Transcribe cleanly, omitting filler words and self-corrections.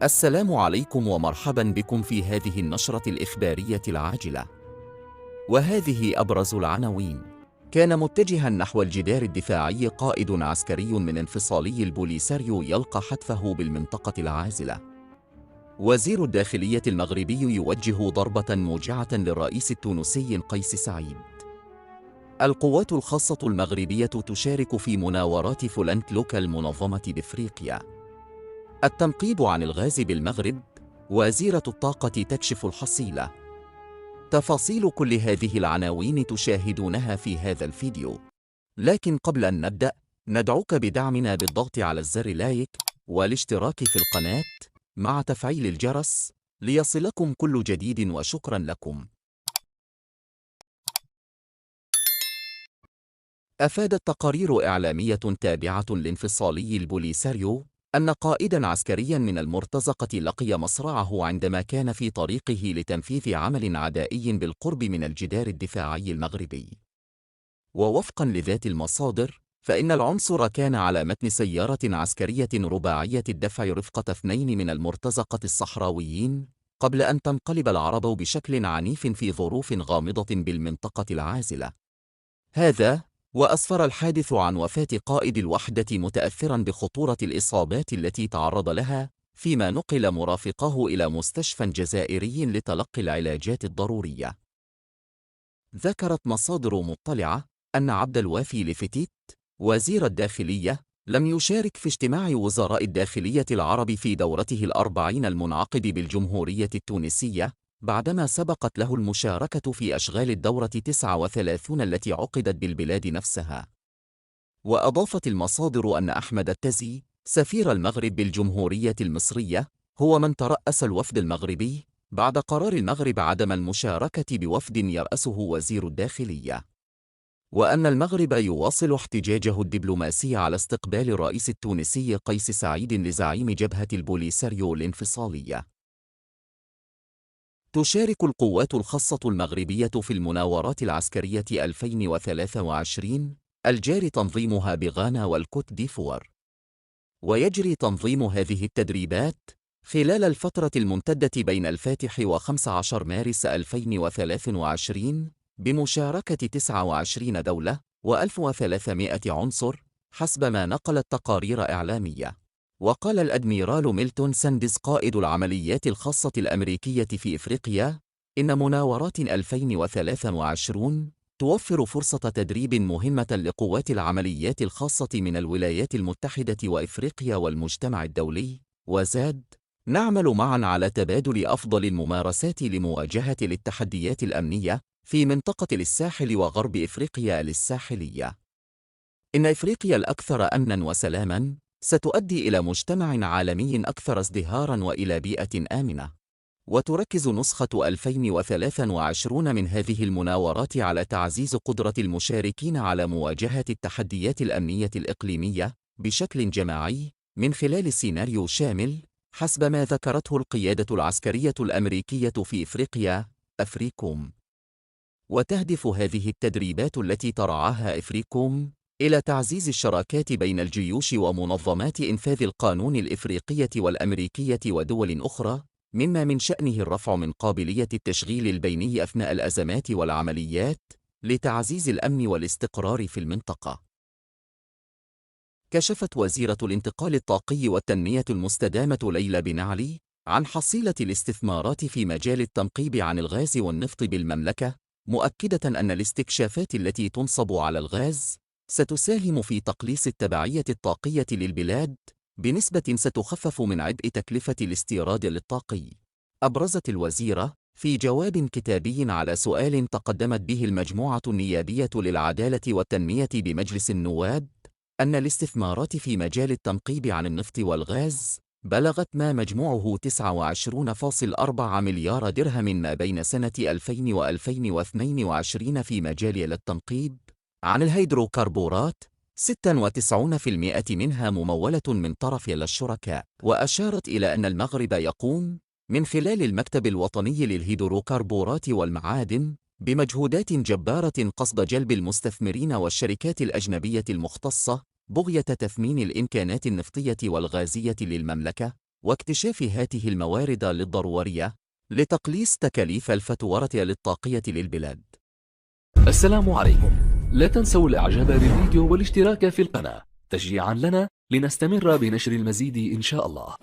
السلام عليكم ومرحبا بكم في هذه النشرة الإخبارية العاجلة. وهذه أبرز العناوين. كان متجها نحو الجدار الدفاعي قائد عسكري من انفصالي البوليساريو يلقى حتفه بالمنطقة العازلة. وزير الداخلية المغربي يوجه ضربة موجعة للرئيس التونسي قيس سعيد. القوات الخاصة المغربية تشارك في مناورات فلنتلوك المنظمة بإفريقيا. التنقيب عن الغاز بالمغرب، وزيرة الطاقة تكشف الحصيلة. تفاصيل كل هذه العناوين تشاهدونها في هذا الفيديو. لكن قبل أن نبدأ، ندعوك بدعمنا بالضغط على الزر لايك والاشتراك في القناة مع تفعيل الجرس ليصلكم كل جديد، وشكرا لكم. أفادت تقارير إعلامية تابعة لانفصالي البوليساريو أن قائداً عسكرياً من المرتزقة لقي مصرعه عندما كان في طريقه لتنفيذ عمل عدائي بالقرب من الجدار الدفاعي المغربي. ووفقاً لذات المصادر، فإن العنصر كان على متن سيارة عسكرية رباعية الدفع رفقة 2 من المرتزقة الصحراويين، قبل أن تنقلب العربة بشكل عنيف في ظروف غامضة بالمنطقة العازلة. هذا وأسفر الحادث عن وفاة قائد الوحدة، متأثراً بخطورة الإصابات التي تعرض لها، فيما نقل مرافقه إلى مستشفى جزائري لتلقي العلاجات الضرورية. ذكرت مصادر مطلعة أن عبد الوافي لفتيت، وزير الداخلية، لم يشارك في اجتماع وزراء الداخلية العرب في دورته ال40 المنعقد بالجمهورية التونسية، بعدما سبقت له المشاركة في أشغال الدورة 39 التي عقدت بالبلاد نفسها. وأضافت المصادر أن أحمد التزي، سفير المغرب بالجمهورية المصرية، هو من ترأس الوفد المغربي بعد قرار المغرب عدم المشاركة بوفد يرأسه وزير الداخلية. وأن المغرب يواصل احتجاجه الدبلوماسي على استقبال الرئيس التونسي قيس سعيد لزعيم جبهة البوليساريو الانفصالية. تشارك القوات الخاصة المغربية في المناورات العسكرية 2023 الجاري تنظيمها بغانا والكوت ديفوار. ويجري تنظيم هذه التدريبات خلال الفترة الممتدة بين الفاتح و15 مارس 2023 بمشاركة 29 دولة و1300 عنصر، حسب ما نقلت تقارير إعلامية. وقال الأدميرال ميلتون ساندز قائد العمليات الخاصة الأمريكية في إفريقيا إن مناورات 2023 توفر فرصة تدريب مهمة لقوات العمليات الخاصة من الولايات المتحدة وإفريقيا والمجتمع الدولي. وزاد: نعمل معا على تبادل أفضل الممارسات لمواجهة التحديات الأمنية في منطقة الساحل وغرب إفريقيا الساحلية. إن إفريقيا الأكثر أمناً وسلاماً ستؤدي إلى مجتمع عالمي أكثر ازدهاراً وإلى بيئة آمنة. وتركز نسخة 2023 من هذه المناورات على تعزيز قدرة المشاركين على مواجهة التحديات الأمنية الإقليمية بشكل جماعي من خلال سيناريو شامل، حسب ما ذكرته القيادة العسكرية الأمريكية في إفريقيا أفريكوم. وتهدف هذه التدريبات التي ترعاها أفريكوم إلى تعزيز الشراكات بين الجيوش ومنظمات إنفاذ القانون الإفريقية والأمريكية ودول أخرى، مما من شأنه الرفع من قابلية التشغيل البيني أثناء الأزمات والعمليات لتعزيز الأمن والاستقرار في المنطقة. كشفت وزيرة الانتقال الطاقي والتنمية المستدامة ليلى بن علي عن حصيلة الاستثمارات في مجال التنقيب عن الغاز والنفط بالمملكة، مؤكدة أن الاستكشافات التي تنصب على الغاز ستساهم في تقليص التبعية الطاقية للبلاد بنسبة ستخفف من عبء تكلفة الاستيراد للطاقي. أبرزت الوزيرة في جواب كتابي على سؤال تقدمت به المجموعة النيابية للعدالة والتنمية بمجلس النواب أن الاستثمارات في مجال التنقيب عن النفط والغاز بلغت ما مجموعه 29.4 مليار درهم ما بين سنة 2000 و 2022 في مجال التنقيب عن الهيدروكربورات، 96% منها ممولة من طرف الشركاء. وأشارت إلى أن المغرب يقوم من خلال المكتب الوطني للهيدروكربورات والمعادن بمجهودات جبارة قصد جلب المستثمرين والشركات الأجنبية المختصة بغية تثمين الإمكانات النفطية والغازية للمملكة، واكتشاف هذه الموارد للضرورية لتقليص تكاليف الفتورة للطاقية للبلاد. السلام عليكم. لا تنسوا الاعجاب بالفيديو والاشتراك في القناة تشجيعا لنا لنستمر بنشر المزيد إن شاء الله.